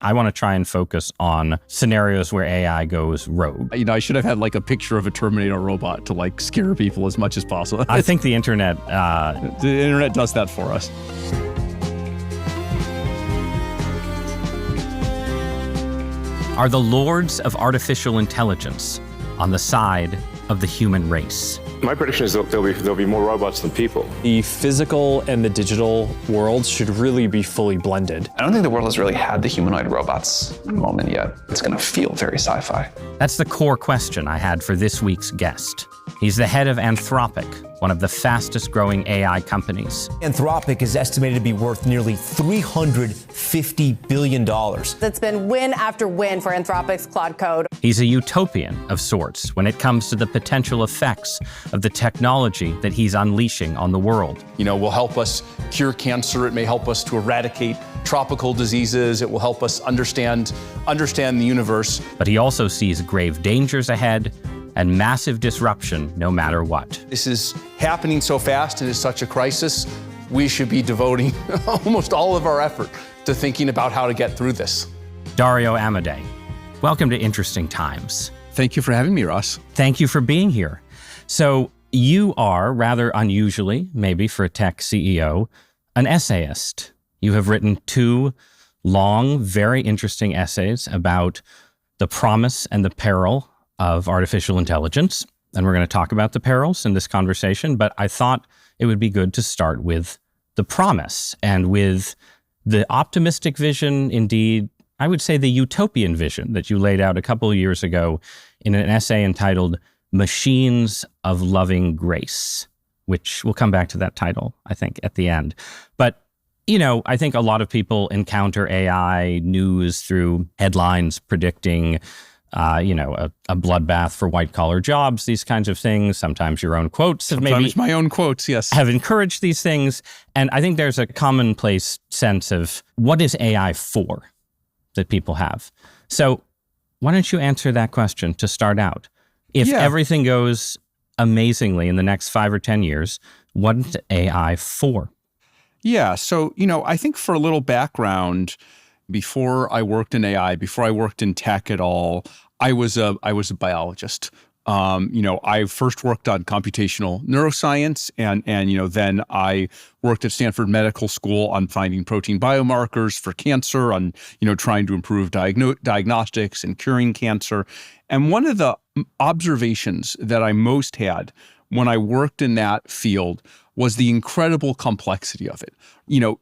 I want to try and focus on scenarios where AI goes rogue. I should have had like a picture of a Terminator robot to like scare people as much as possible. I think the internet... the internet does that for us. Are the lords of artificial intelligence on the side of the human race? My prediction is that there'll be more robots than people. The physical and the digital worlds should really be fully blended. I don't think the world has really had the humanoid robots moment yet. It's going to feel very sci-fi. That's the core question I had for this week's guest. He's the head of Anthropic, one of the fastest growing AI companies. Anthropic is estimated to be worth nearly $350 billion. It's been win after win for Anthropic's Claude code. He's a utopian of sorts when it comes to the potential effects of the technology that he's unleashing on the world. Will help us cure cancer. It may help us to eradicate tropical diseases. It will help us understand the universe. But he also sees grave dangers ahead and massive disruption no matter what. This is happening so fast and is such a crisis, we should be devoting almost all of our effort to thinking about how to get through this. Dario Amodei, welcome to Interesting Times. Thank you for having me, Ross. Thank you for being here. So you are, rather unusually, maybe for a tech CEO, an essayist. You have written 2 long, very interesting essays about the promise and the peril of artificial intelligence. And we're going to talk about the perils in this conversation, but I thought it would be good to start with the promise and with the optimistic vision, indeed, I would say the utopian vision that you laid out a couple of years ago in an essay entitled Machines of Loving Grace, which we'll come back to that title, I think, at the end. But I think a lot of people encounter AI news through headlines predicting a bloodbath for white-collar jobs, these kinds of things. Sometimes your own quotes Sometimes my own quotes, yes. Have encouraged these things. And I think there's a commonplace sense of what is AI for that people have. So why don't you answer that question to start out? If everything goes amazingly in the next 5 or 10 years, what is AI for? Yeah, so, I think for a little background, before I worked in AI, before I worked in tech at all, I was a biologist. I first worked on computational neuroscience, and then I worked at Stanford Medical School on finding protein biomarkers for cancer, on trying to improve diagnostics and curing cancer. And one of the observations that I most had when I worked in that field was the incredible complexity of it.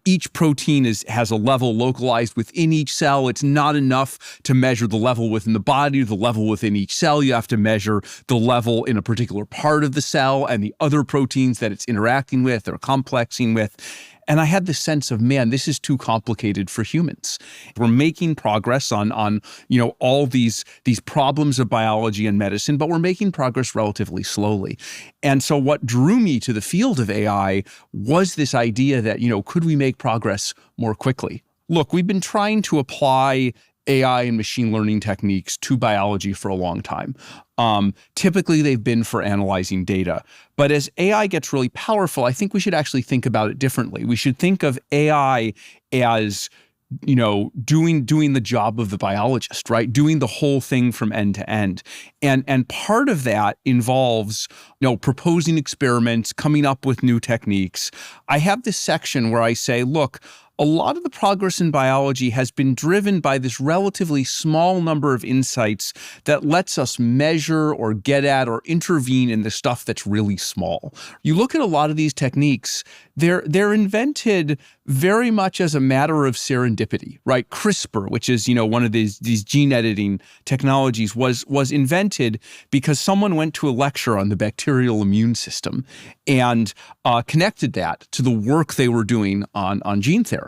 Each protein has a level localized within each cell. It's not enough to measure the level within the body or the level within each cell. You have to measure the level in a particular part of the cell and the other proteins that it's interacting with or complexing with. And I had this sense of, man, this is too complicated for humans. We're making progress on all these problems of biology and medicine, but we're making progress relatively slowly. And so what drew me to the field of AI was this idea that, could we make progress more quickly? Look, we've been trying to apply AI and machine learning techniques to biology for a long time. Typically, they've been for analyzing data. But as AI gets really powerful, I think we should actually think about it differently. We should think of AI as doing the job of the biologist, right? Doing the whole thing from end to end. And part of that involves, proposing experiments, coming up with new techniques. I have this section where I say, look, a lot of the progress in biology has been driven by this relatively small number of insights that lets us measure or get at or intervene in the stuff that's really small. You look at a lot of these techniques, they're invented very much as a matter of serendipity, right? CRISPR, which is, one of these gene editing technologies, was invented because someone went to a lecture on the bacterial immune system and connected that to the work they were doing on gene therapy.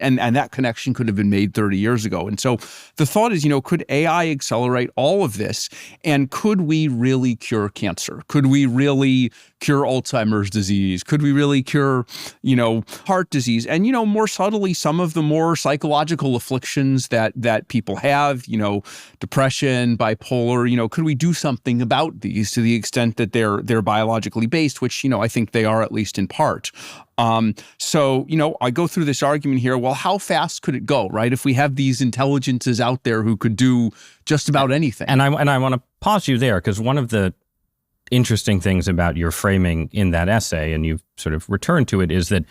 And that connection could have been made 30 years ago. And so the thought is, could AI accelerate all of this? And could we really cure cancer? Could we really cure Alzheimer's disease? Could we really cure, heart disease? and you know, more subtly, some of the more psychological afflictions that people have, you know, depression, bipolar, you know, could we do something about these to the extent that they're biologically based, which, you know, I think they are, at least in part. So, you know, I go through this argument here, well, how fast could it go, right? If we have these intelligences out there who could do just about anything. And I want to pause you there, because one of the interesting things about your framing in that essay, and you've sort of returned to it, is that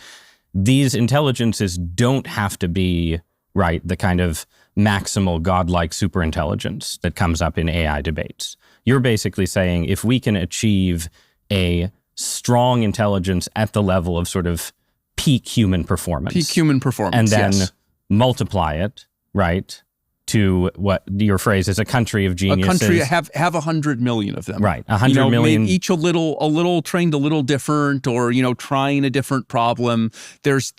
these intelligences don't have to be, right, the kind of maximal godlike superintelligence that comes up in AI debates. You're basically saying if we can achieve a strong intelligence at the level of sort of peak human performance. Peak human performance, and then yes. multiply it, right, to what your phrase is, a country of geniuses. A country, have 100 million of them. Right, 100 million. Maybe each a little trained a little different, or, you know, trying a different problem. There's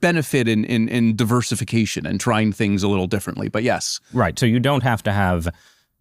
benefit in diversification and trying things a little differently, but yes. Right, so you don't have to have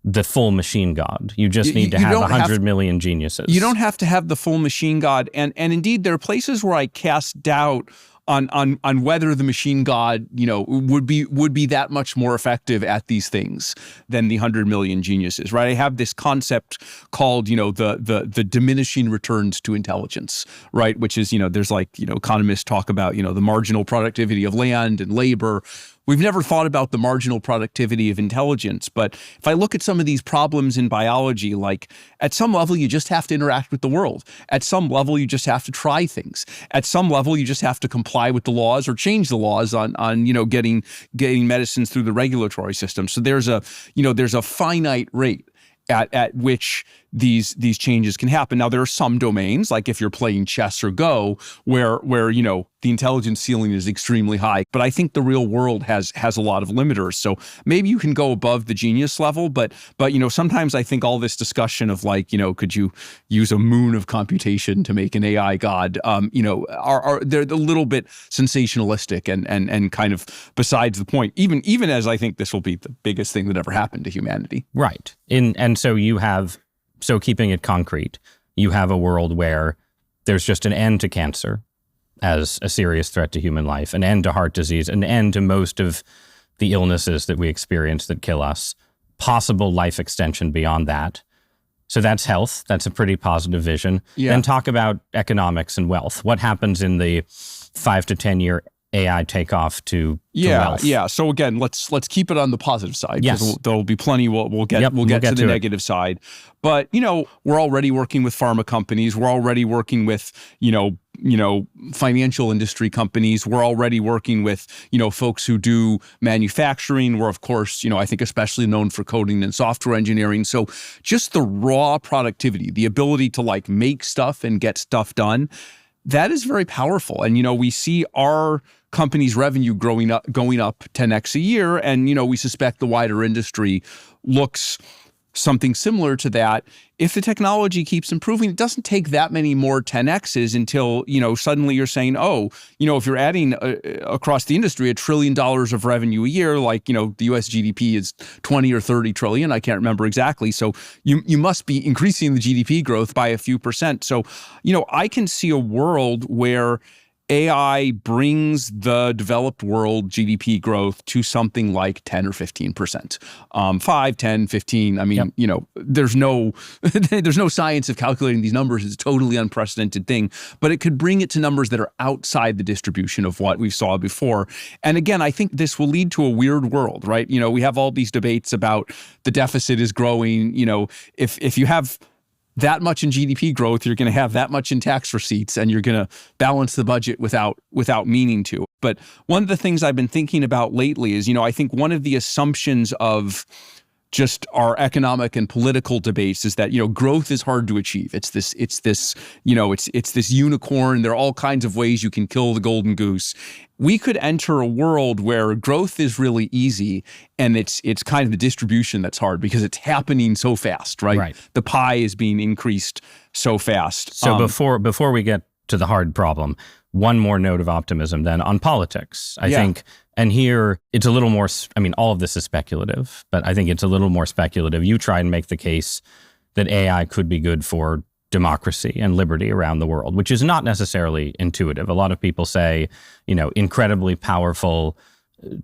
the full machine god. You just need to have 100 million geniuses. You don't have to have the full machine god. And indeed, there are places where I cast doubt on whether the machine god, you know, would be that much more effective at these things than the 100 million geniuses, right? I have this concept called, you know, the diminishing returns to intelligence, right? Which is, you know, there's like, you know, economists talk about, you know, the marginal productivity of land and labor. We've never thought about the marginal productivity of intelligence, but if I look at some of these problems in biology, like at some level, you just have to interact with the world. At some level, you just have to try things. At some level, you just have to comply with the laws or change the laws on you know, getting medicines through the regulatory system. So there's a finite rate at which these changes can happen. Now, there are some domains, like if you're playing chess or Go, where you know, the intelligence ceiling is extremely high. But I think the real world has a lot of limiters. So maybe you can go above the genius level, but you know, sometimes I think all this discussion of like, you know, could you use a moon of computation to make an AI god, you know, they're a little bit sensationalistic and kind of besides the point, even as I think this will be the biggest thing that ever happened to humanity. Right. And so you have, so keeping it concrete, you have a world where there's just an end to cancer as a serious threat to human life, an end to heart disease, an end to most of the illnesses that we experience that kill us, possible life extension beyond that. So that's health. That's a pretty positive vision. Yeah. Then talk about economics and wealth. What happens in the 5 to 10 year AI takeoff to wealth? Yeah. So again, let's keep it on the positive side, because Yes. there'll be plenty. We'll get to the negative side. But you know, we're already working with pharma companies. We're already working with you know financial industry companies. We're already working with you know folks who do manufacturing. We're of course I think especially known for coding and software engineering. So just the raw productivity, the ability to like make stuff and get stuff done, that is very powerful. And we see our company's revenue going up 10x a year, and we suspect the wider industry looks something similar to that. If the technology keeps improving, it doesn't take that many more 10x's until suddenly you're saying, if you're adding across the industry $1 trillion of revenue a year, like the US GDP is 20 or 30 trillion, I can't remember exactly. So you must be increasing the GDP growth by a few percent. So I can see a world where AI brings the developed world GDP growth to something like 10 or 15%, 5, 10, 15. I mean, there's no science of calculating these numbers. It's a totally unprecedented thing, but it could bring it to numbers that are outside the distribution of what we saw before. And again, I think this will lead to a weird world, right? We have all these debates about the deficit is growing. If you have that much in GDP growth, you're going to have that much in tax receipts, and you're going to balance the budget without meaning to. But one of the things I've been thinking about lately is, I think one of the assumptions of just our economic and political debates is that, growth is hard to achieve. It's this unicorn. There are all kinds of ways you can kill the golden goose. We could enter a world where growth is really easy, and it's kind of the distribution that's hard because it's happening so fast, right? Right. The pie is being increased so fast. So before we get to the hard problem, one more note of optimism then on politics. I think, and here it's a little more, all of this is speculative, but I think it's a little more speculative. You try and make the case that AI could be good for democracy and liberty around the world, which is not necessarily intuitive. A lot of people say, incredibly powerful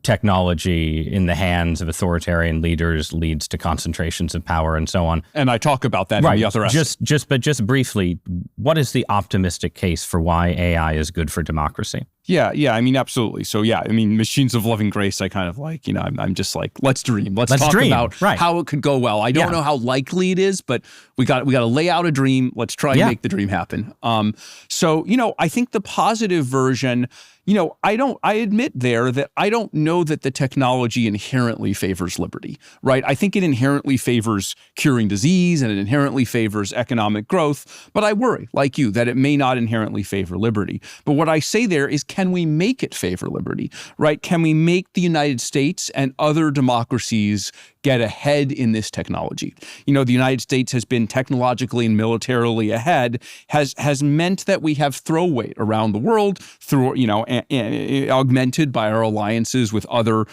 technology in the hands of authoritarian leaders leads to concentrations of power and so on. And I talk about that in the other essay. Just briefly, what is the optimistic case for why AI is good for democracy? Yeah, I mean, absolutely. So machines of loving grace, I kind of like, I'm just like, let's dream. Let's talk dream. about how it could go well. I don't know how likely it is, but we got to lay out a dream. Let's try and make the dream happen. I think the positive version, I admit there that I don't know that the technology inherently favors liberty, right? I think it inherently favors curing disease and it inherently favors economic growth, but I worry, like you, that it may not inherently favor liberty. But what I say there is, can we make it favor liberty, right? Can we make the United States and other democracies get ahead in this technology? The United States has been technologically and militarily ahead, has meant that we have throw weight around the world through, augmented by our alliances with other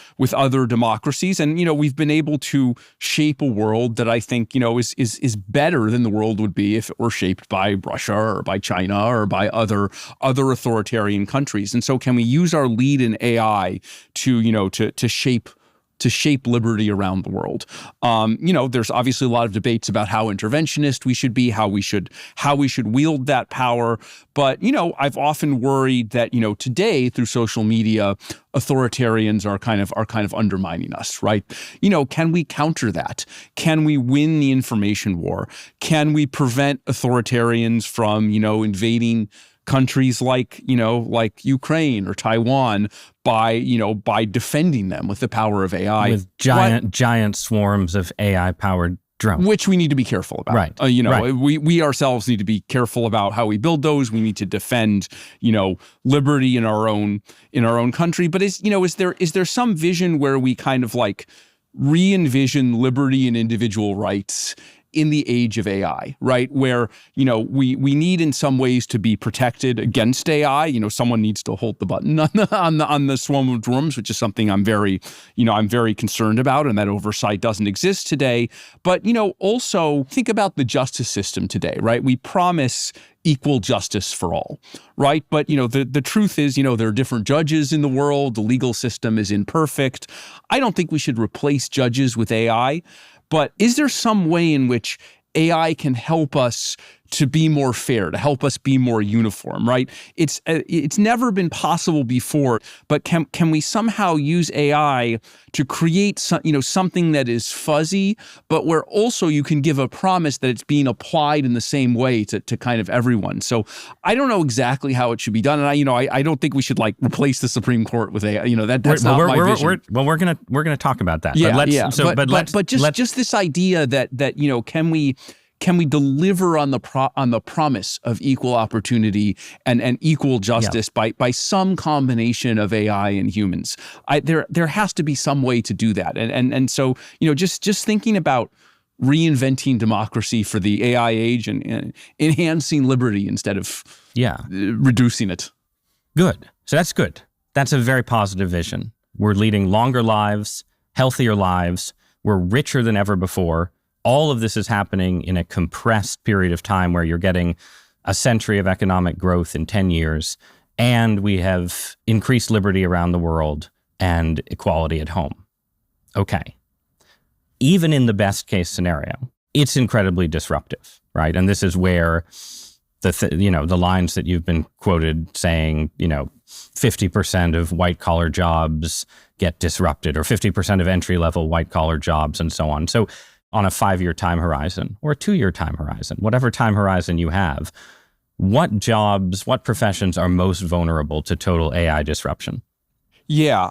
democracies. And, we've been able to shape a world that I think, is better than the world would be if it were shaped by Russia or by China or by other authoritarian countries. And so can we use our lead in AI to shape liberty around the world? There's obviously a lot of debates about how interventionist we should be, how we should wield that power. But, I've often worried that, today through social media, authoritarians are kind of undermining us, right? Can we counter that? Can we win the information war? Can we prevent authoritarians from, invading countries like Ukraine or Taiwan by defending them with the power of AI, with giant swarms of AI-powered drones, which we need to be careful about. Right. We ourselves need to be careful about how we build those. We need to defend, liberty in our own country. But is there some vision where we kind of like re-envision liberty and individual rights in the age of AI, right? Where, we need in some ways to be protected against AI. Someone needs to hold the button on the swarm of drones, which is something I'm very concerned about, and that oversight doesn't exist today. But, also think about the justice system today, right? We promise equal justice for all, right? But, the truth is, there are different judges in the world. The legal system is imperfect. I don't think we should replace judges with AI. But is there some way in which AI can help us to be more fair, to help us be more uniform, right? It's never been possible before, but can we somehow use AI to create something that is fuzzy, but where also you can give a promise that it's being applied in the same way to kind of everyone? So I don't know exactly how it should be done, and I don't think we should like replace the Supreme Court with AI. That's not my vision. We're gonna talk about that. But just this idea that can we deliver on the promise of equal opportunity and equal justice by some combination of AI and humans? There has to be some way to do that. And so, just thinking about reinventing democracy for the AI age and enhancing liberty instead of reducing it. Good. So that's good. That's a very positive vision. We're leading longer lives, healthier lives. We're richer than ever before. All of this is happening in a compressed period of time where you're getting a century of economic growth in 10 years, and we have increased liberty around the world and equality at home. Okay. Even in the best case scenario, it's incredibly disruptive, right? And this is where the lines that you've been quoted saying, 50% of white collar jobs get disrupted, or 50% of entry level white collar jobs, and so on. So on a 5-year time horizon or a 2-year time horizon, whatever time horizon you have, what jobs, what professions are most vulnerable to total AI disruption? Yeah,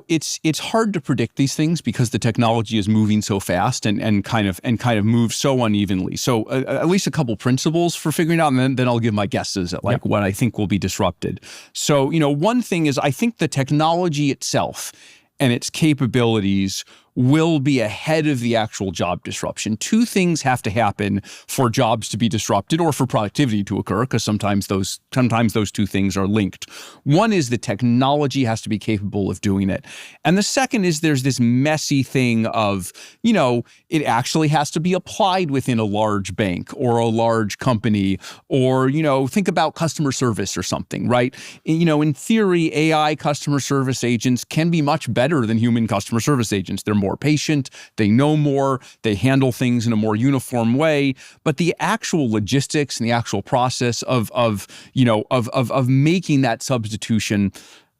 it's hard to predict these things because the technology is moving so fast and kind of moves so unevenly. So at least a couple principles for figuring out, and then I'll give my guesses at what I think will be disrupted. So, one thing is I think the technology itself and its capabilities will be ahead of the actual job disruption. Two things have to happen for jobs to be disrupted or for productivity to occur, because sometimes those two things are linked. One is the technology has to be capable of doing it. And the second is there's this messy thing of, it actually has to be applied within a large bank or a large company, or, think about customer service or something, right? In theory, AI customer service agents can be much better than human customer service agents. They're more patient, they know more, they handle things in a more uniform way. But the actual logistics and the actual process of making that substitution,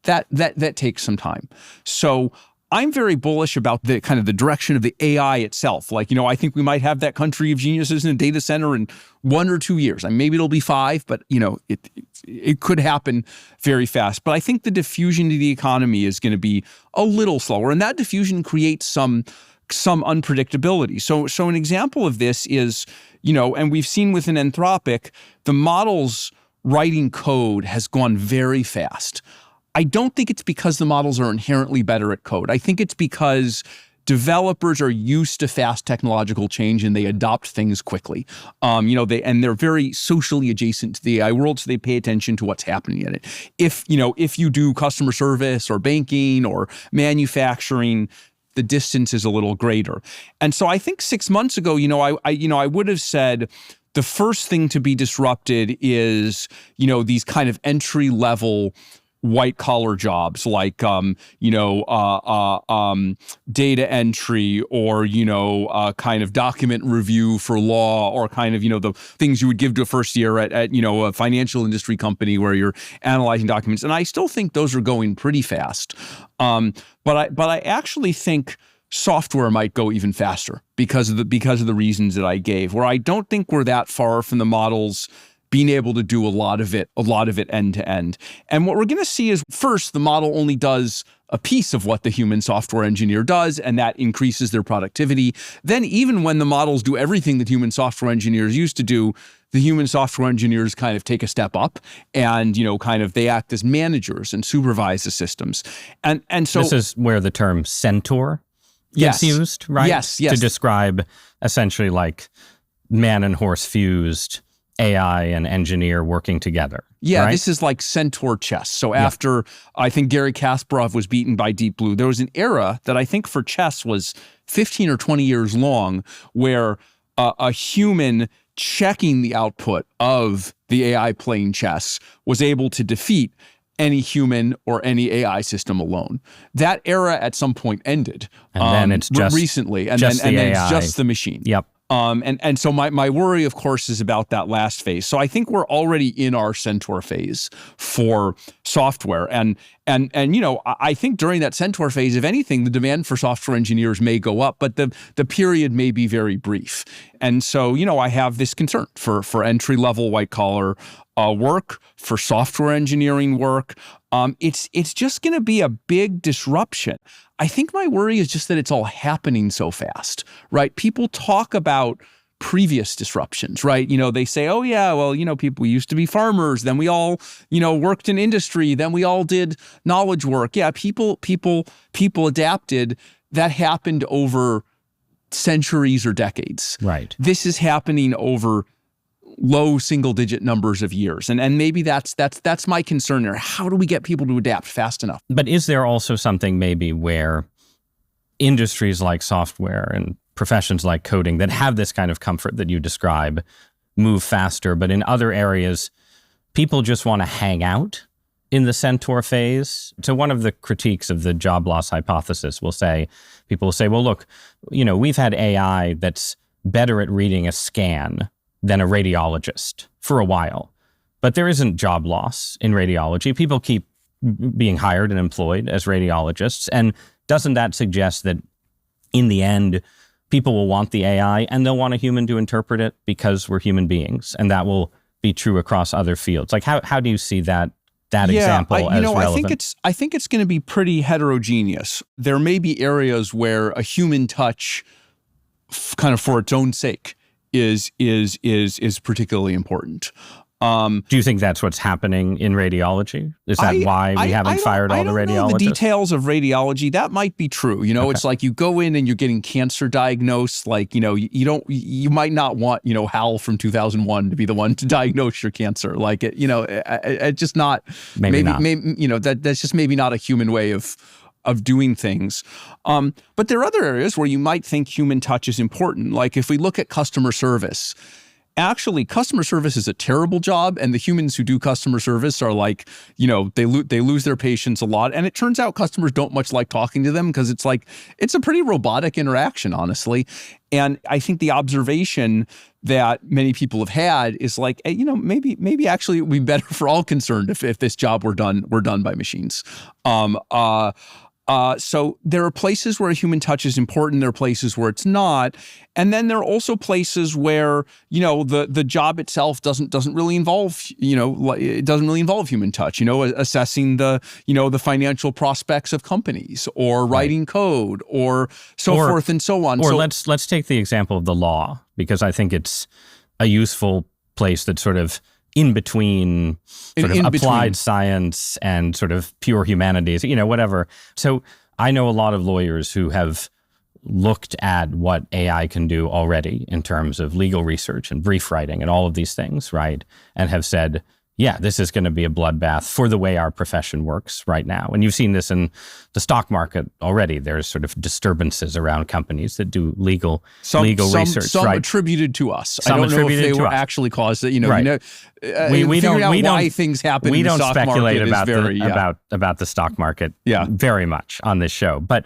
that takes some time. So I'm very bullish about the kind of the direction of the AI itself. I think we might have that country of geniuses in a data center in 1 or 2 years. Maybe it'll be 5, but it could happen very fast. But I think the diffusion to the economy is going to be a little slower, and that diffusion creates some unpredictability. So an example of this is, and we've seen within Anthropic, the models writing code has gone very fast. I don't think it's because the models are inherently better at code. I think it's because developers are used to fast technological change and they adopt things quickly. They're very socially adjacent to the AI world, so they pay attention to what's happening in it. If you do customer service or banking or manufacturing, the distance is a little greater. And so I think 6 months ago, I would have said the first thing to be disrupted is, these kind of entry level white collar jobs like, data entry or, kind of document review for law, or kind of, the things you would give to a first year at a financial industry company where you're analyzing documents. And I still think those are going pretty fast. But I actually think software might go even faster because of the reasons that I gave, where I don't think we're that far from the models being able to do a lot of it end to end. And what we're going to see is, first, the model only does a piece of what the human software engineer does, and that increases their productivity. Then even when the models do everything that human software engineers used to do, the human software engineers kind of take a step up and, they act as managers and supervise the systems. And so this is where the term centaur gets used, right? Yes. To describe essentially like man and horse fused AI and engineer working together. Yeah, right? This is like centaur chess. So after I think Garry Kasparov was beaten by Deep Blue, there was an era that I think for chess was 15 or 20 years long, where a human checking the output of the AI playing chess was able to defeat any human or any AI system alone. That era at some point ended. And then it's just recently, and just then the it's AI. just the machine. Yep. And so my worry, of course, is about that last phase. So I think we're already in our centaur phase for software. And I think during that centaur phase, if anything, the demand for software engineers may go up, but the period may be very brief. And so, I have this concern for entry-level white-collar work, for software engineering work. It's just going to be a big disruption. I think my worry is just that it's all happening so fast, right? People talk about previous disruptions, right? They say, oh yeah, well, we used to be farmers, then we all, worked in industry, then we all did knowledge work. Yeah, people adapted. That happened over centuries or decades. Right. This is happening over low single-digit numbers of years. And maybe that's my concern there. How do we get people to adapt fast enough? But is there also something maybe where industries like software and professions like coding that have this kind of comfort that you describe move faster, but in other areas, people just want to hang out in the centaur phase? So one of the critiques of the job loss hypothesis people will say, well, look, we've had AI that's better at reading a scan than a radiologist for a while. But there isn't job loss in radiology. People keep being hired and employed as radiologists. And doesn't that suggest that in the end, people will want the AI and they'll want a human to interpret it because we're human beings? And that will be true across other fields. Like how do you see that example as relevant? I think it's going to be pretty heterogeneous. There may be areas where a human touch, kind of for its own sake, is particularly important. Do you think that's what's happening in radiology? Is that why we haven't fired all the radiologists? I don't know the details of radiology. That might be true. It's like you go in and you're getting cancer diagnosed. Like, you might not want, Hal from 2001 to be the one to diagnose your cancer. Like, it's just not. Maybe that's just maybe not a human way of doing things. But there are other areas where you might think human touch is important. Like if we look at customer service, actually, customer service is a terrible job, and the humans who do customer service are like, they lose their patience a lot. And it turns out customers don't much like talking to them because it's a pretty robotic interaction, honestly. And I think the observation that many people have had is like, hey, maybe actually it would be better for all concerned if this job were done by machines. So there are places where human touch is important. There are places where it's not. And then there are also places where, the job itself doesn't really involve, it doesn't really involve human touch, assessing the financial prospects of companies or writing code or forth and so on. Or let's take the example of the law, because I think it's a useful place that's sort of in between applied science and sort of pure humanities, whatever. So I know a lot of lawyers who have looked at what AI can do already in terms of legal research and brief writing and all of these things, right? And have said, yeah, this is going to be a bloodbath for the way our profession works right now. And you've seen this in the stock market already. There's sort of disturbances around companies that do legal research. Some right? attributed to us. I don't know if they were actually caused that. We don't why things happen. We in the don't stock speculate market about the stock market very much on this show. But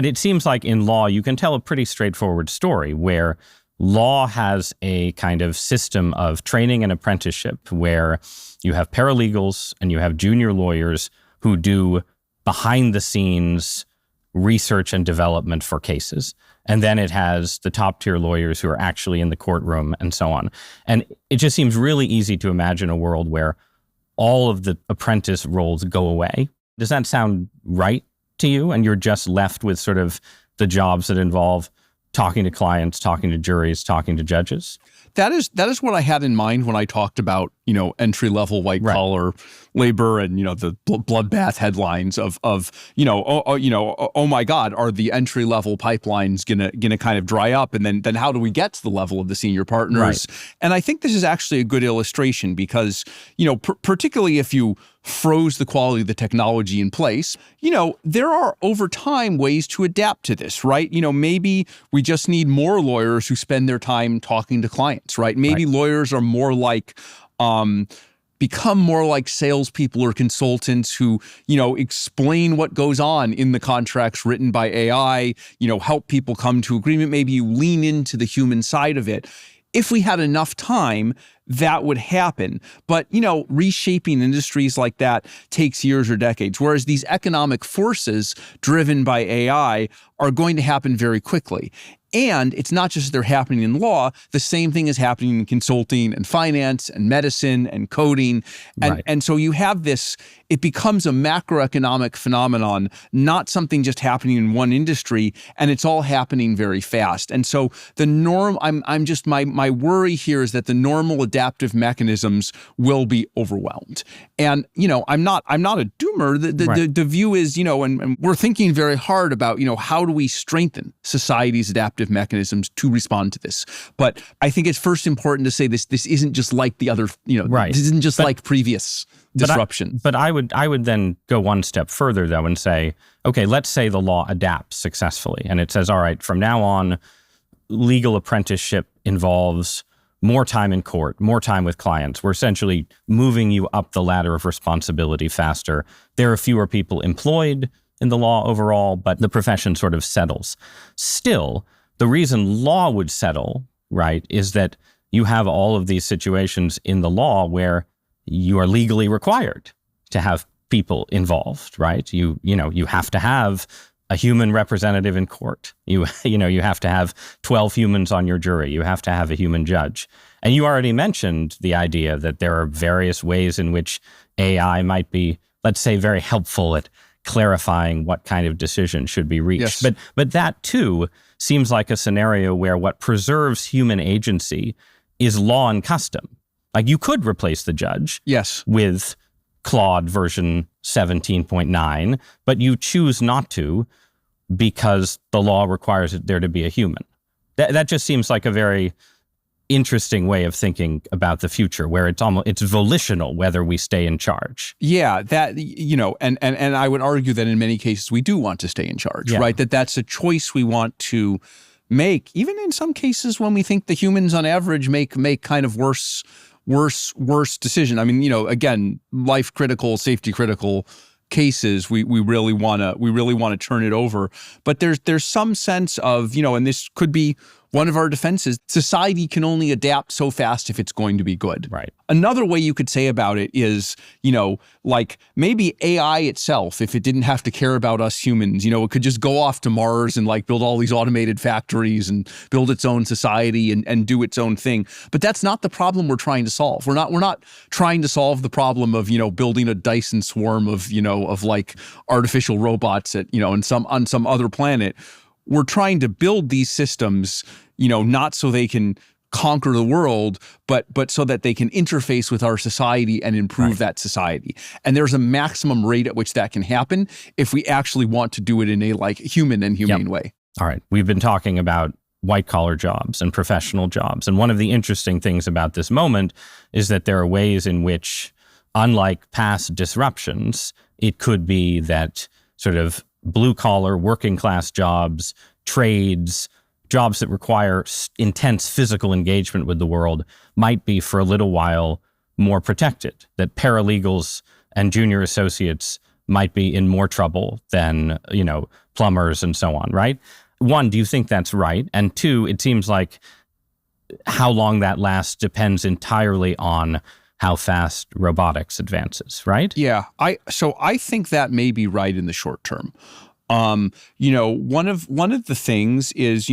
it seems like in law you can tell a pretty straightforward story where law has a kind of system of training and apprenticeship where you have paralegals and you have junior lawyers who do behind-the-scenes research and development for cases. And then it has the top-tier lawyers who are actually in the courtroom and so on. And it just seems really easy to imagine a world where all of the apprentice roles go away. Does that sound right to you? And you're just left with sort of the jobs that involve talking to clients, talking to juries, talking to judges? That is what I had in mind when I talked about, entry-level white-collar labor and, the bloodbath headlines of oh my God, are the entry-level pipelines gonna kind of dry up? And then how do we get to the level of the senior partners? Right. And I think this is actually a good illustration because, particularly if you froze the quality of the technology in place, there are over time ways to adapt to this, right? Maybe we just need more lawyers who spend their time talking to clients, right? Maybe lawyers are more like, become more like salespeople or consultants who, explain what goes on in the contracts written by AI, help people come to agreement. Maybe you lean into the human side of it. If we had enough time, that would happen. But, reshaping industries like that takes years or decades, whereas these economic forces driven by AI are going to happen very quickly. And it's not just that they're happening in law, the same thing is happening in consulting and finance and medicine and coding. And so you have this, it becomes a macroeconomic phenomenon, not something just happening in one industry, and it's all happening very fast. And so the norm, my worry here is that the normal adaptive mechanisms will be overwhelmed. And, I'm not a doomer. The view is, and we're thinking very hard about, how do we strengthen society's adaptive mechanisms to respond to this? But I think it's first important to say this isn't just like the other, this isn't just like previous disruption. But I would then go one step further though and say, okay, let's say the law adapts successfully and it says, all right, from now on, legal apprenticeship involves more time in court, more time with clients. We're essentially moving you up the ladder of responsibility faster. There are fewer people employed in the law overall, but the profession sort of settles. Still, the reason law would settle, right, is that you have all of these situations in the law where you are legally required to have people involved, right? You have to have a human representative in court. You have to have 12 humans on your jury. You have to have a human judge. And you already mentioned the idea that there are various ways in which AI might be, let's say, very helpful at clarifying what kind of decision should be reached. Yes. But that too seems like a scenario where what preserves human agency is law and custom. Like, you could replace the judge Yes. with Claude version 17.9, but you choose not to because the law requires there to be a human. That just seems like a very interesting way of thinking about the future, where it's volitional whether we stay in charge. Yeah, that, and I would argue that in many cases we do want to stay in charge, right? That's a choice we want to make, even in some cases when we think the humans on average make kind of worse decision. I mean, again, life critical, safety critical cases, we really want to turn it over. But there's some sense of, and this could be one of our defenses, society can only adapt so fast if it's going to be good. Right. Another way you could say about it is, like maybe AI itself, if it didn't have to care about us humans, it could just go off to Mars and like build all these automated factories and build its own society and do its own thing. But that's not the problem we're trying to solve. We're not trying to solve the problem of, building a Dyson swarm of, of like artificial robots at, on some other planet. We're trying to build these systems, not so they can conquer the world, but so that they can interface with our society and improve that society. And there's a maximum rate at which that can happen if we actually want to do it in a like human and humane way. All right. We've been talking about white-collar jobs and professional jobs. And one of the interesting things about this moment is that there are ways in which, unlike past disruptions, it could be that sort of blue-collar, working-class jobs, trades, jobs that require intense physical engagement with the world might be for a little while more protected, that paralegals and junior associates might be in more trouble than, plumbers and so on, right? One, do you think that's right? And two, it seems like how long that lasts depends entirely on how fast robotics advances, right? Yeah, I think that may be right in the short term. One of the things is,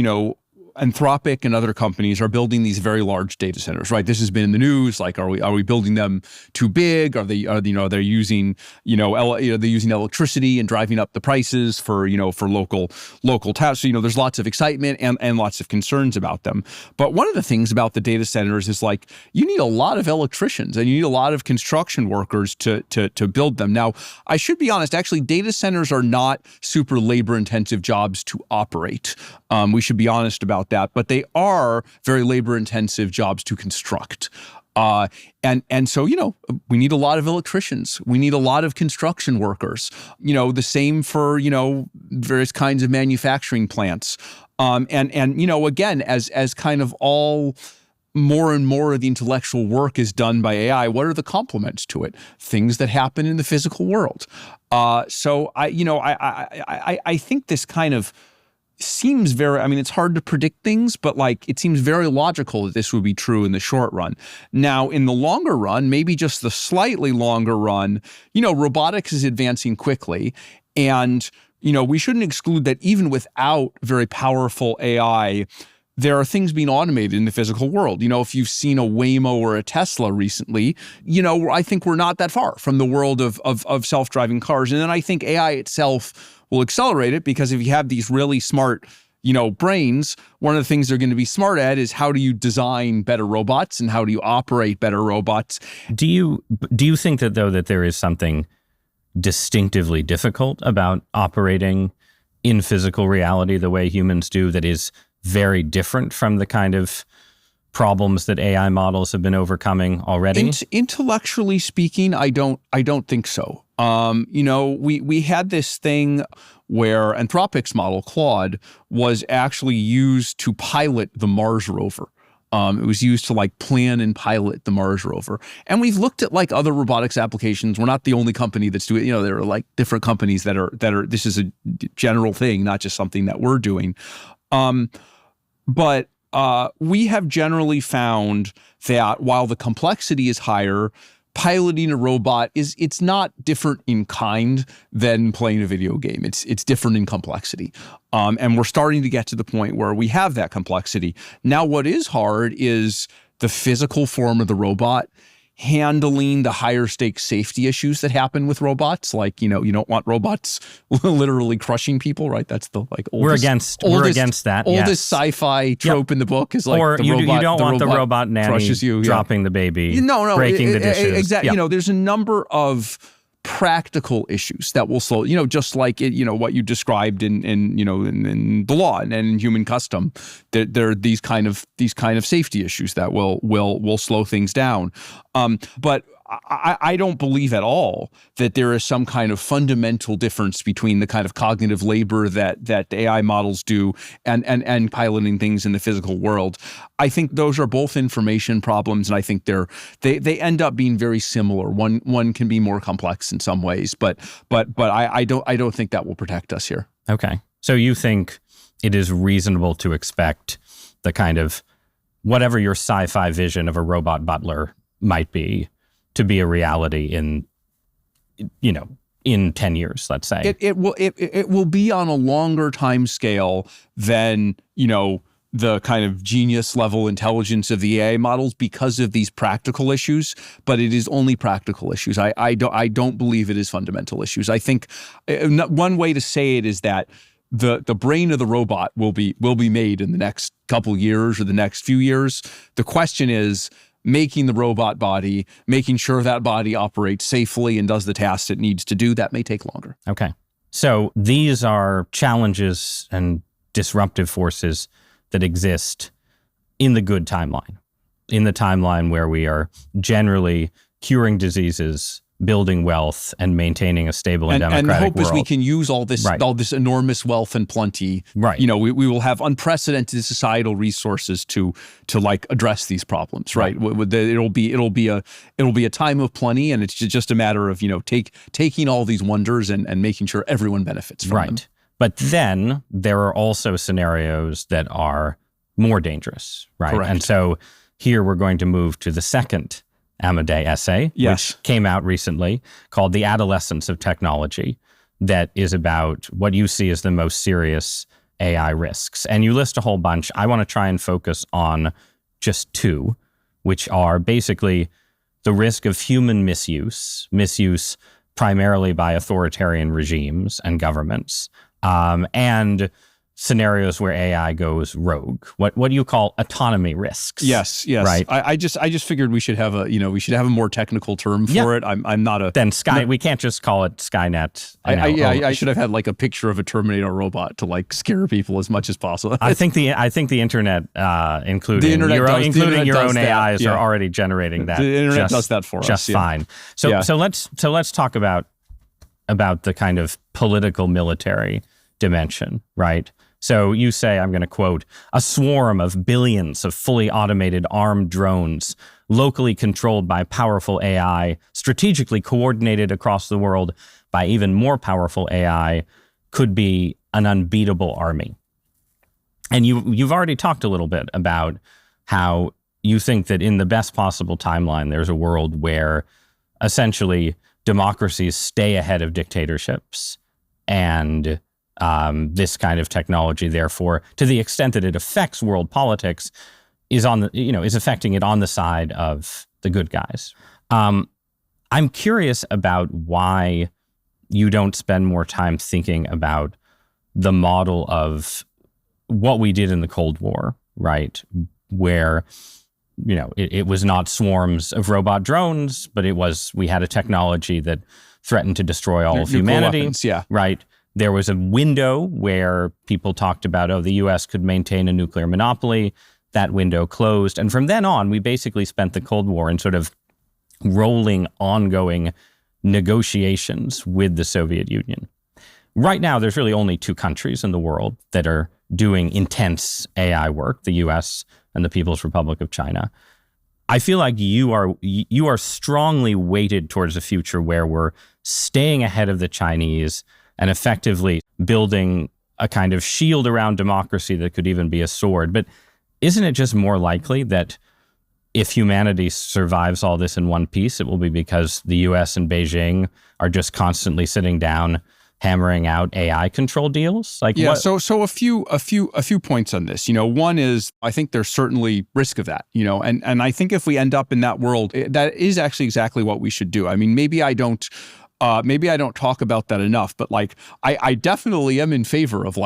Anthropic and other companies are building these very large data centers, right? This has been in the news. Like, are we building them too big? They're using, they're using electricity and driving up the prices for local tasks. So, there's lots of excitement and lots of concerns about them. But one of the things about the data centers is like, you need a lot of electricians and you need a lot of construction workers to build them. Now, I should be honest, actually, data centers are not super labor intensive jobs to operate. We should be honest about that, but they are very labor-intensive jobs to construct. And so, we need a lot of electricians. We need a lot of construction workers. The same for, various kinds of manufacturing plants. Again, as kind of all more and more of the intellectual work is done by AI, what are the complements to it? Things that happen in the physical world. So I think this kind of seems very, it's hard to predict things, but like it seems very logical that this would be true in the short run. Now, in the longer run, maybe just the slightly longer run, robotics is advancing quickly. And, we shouldn't exclude that even without very powerful AI, there are things being automated in the physical world. If you've seen a Waymo or a Tesla recently, I think we're not that far from the world of self-driving cars. And then I think AI itself will accelerate it, because if you have these really smart, brains, one of the things they're going to be smart at is how do you design better robots and how do you operate better robots. Do you think that, though, that there is something distinctively difficult about operating in physical reality the way humans do that is very different from the kind of problems that AI models have been overcoming already? Intellectually speaking, I don't think so. We had this thing where Anthropic's model, Claude, was actually used to pilot the Mars rover. It was used to like plan and pilot the Mars rover. And we've looked at like other robotics applications. We're not the only company that's doing, there are like different companies that are, this is a general thing, not just something that we're doing. But we have generally found that while the complexity is higher, piloting a robot it's not different in kind than playing a video game. It's different in complexity. And we're starting to get to the point where we have that complexity. Now, what is hard is the physical form of the robot handling the higher stakes safety issues that happen with robots. Like, you don't want robots literally crushing people, right? That's the oldest, we're against that. Oldest sci-fi trope in the book is like or the you robot, don't want the robot nanny crushes you, dropping the baby, breaking the dishes. Exactly. There's a number of practical issues that will slow, just like what you described in the law and in human custom. There are these kind of safety issues that will slow things down. But I don't believe at all that there is some kind of fundamental difference between the kind of cognitive labor that AI models do and piloting things in the physical world. I think those are both information problems, and I think they end up being very similar. One can be more complex in some ways, but I don't think that will protect us here. Okay, so you think it is reasonable to expect the kind of whatever your sci-fi vision of a robot butler might be to be a reality in 10 years, let's say. It will be on a longer time scale than, the kind of genius level intelligence of the AI models because of these practical issues, but it is only practical issues. I don't believe it is fundamental issues. I think one way to say it is that the brain of the robot will be made in the next couple years or the next few years. The question is making the robot body, making sure that body operates safely and does the tasks it needs to do. That may take longer. Okay. So these are challenges and disruptive forces that exist in the good timeline, in the timeline where we are generally curing diseases, building wealth, and maintaining a stable and democratic world. And the hope is we can use all this enormous wealth and plenty. Right. We will have unprecedented societal resources to like address these problems. Right. It'll be a time of plenty, and it's just a matter of taking all these wonders and making sure everyone benefits from them. Right. But then there are also scenarios that are more dangerous. Right. Correct. And so here we're going to move to the second Amodei essay, which came out recently, called The Adolescence of Technology, that is about what you see as the most serious AI risks. And you list a whole bunch. I want to try and focus on just two, which are basically the risk of human misuse primarily by authoritarian regimes and governments, and scenarios where AI goes rogue. What do you call autonomy risks? Yes. Right. I just figured we should have a more technical term for it. I'm not a then we can't just call it Skynet. I should have had like a picture of a Terminator robot to like scare people as much as possible. I think the internet, including your own AIs, are already generating that. The internet does that for us just fine. So let's talk about the kind of political military dimension, right? So you say, I'm going to quote, "A swarm of billions of fully automated armed drones, locally controlled by powerful AI, strategically coordinated across the world by even more powerful AI, could be an unbeatable army." And you've already talked a little bit about how you think that in the best possible timeline, there's a world where essentially democracies stay ahead of dictatorships, and this kind of technology, therefore, to the extent that it affects world politics, is affecting it on the side of the good guys. I'm curious about why you don't spend more time thinking about the model of what we did in the Cold War, right? Where, it was not swarms of robot drones, but we had a technology that threatened to destroy all of humanity. Weapons, yeah. Right. There was a window where people talked about, the U.S. could maintain a nuclear monopoly. That window closed. And from then on, we basically spent the Cold War in sort of rolling, ongoing negotiations with the Soviet Union. Right now, there's really only two countries in the world that are doing intense AI work, the U.S. and the People's Republic of China. I feel like you are strongly weighted towards a future where we're staying ahead of the Chinese and effectively building a kind of shield around democracy that could even be a sword. But isn't it just more likely that if humanity survives all this in one piece, it will be because the US and Beijing are just constantly sitting down hammering out AI control deals? Like, yeah, what? so a few points on this. One is I think there's certainly risk of that, and I think if we end up in that world, that is actually exactly what we should do. I mean, maybe I don't talk about that enough, but like I definitely am in favor of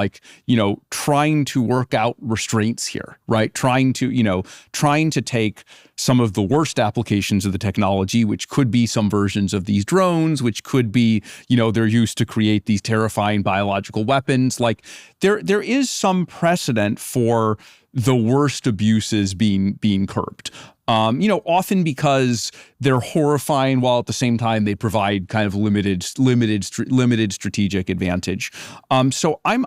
trying to work out restraints here, right? Trying to take some of the worst applications of the technology, which could be some versions of these drones, which could be, they're used to create these terrifying biological weapons. Like there is some precedent for the worst abuses being curbed. Often because they're horrifying while at the same time they provide kind of limited strategic advantage. So I'm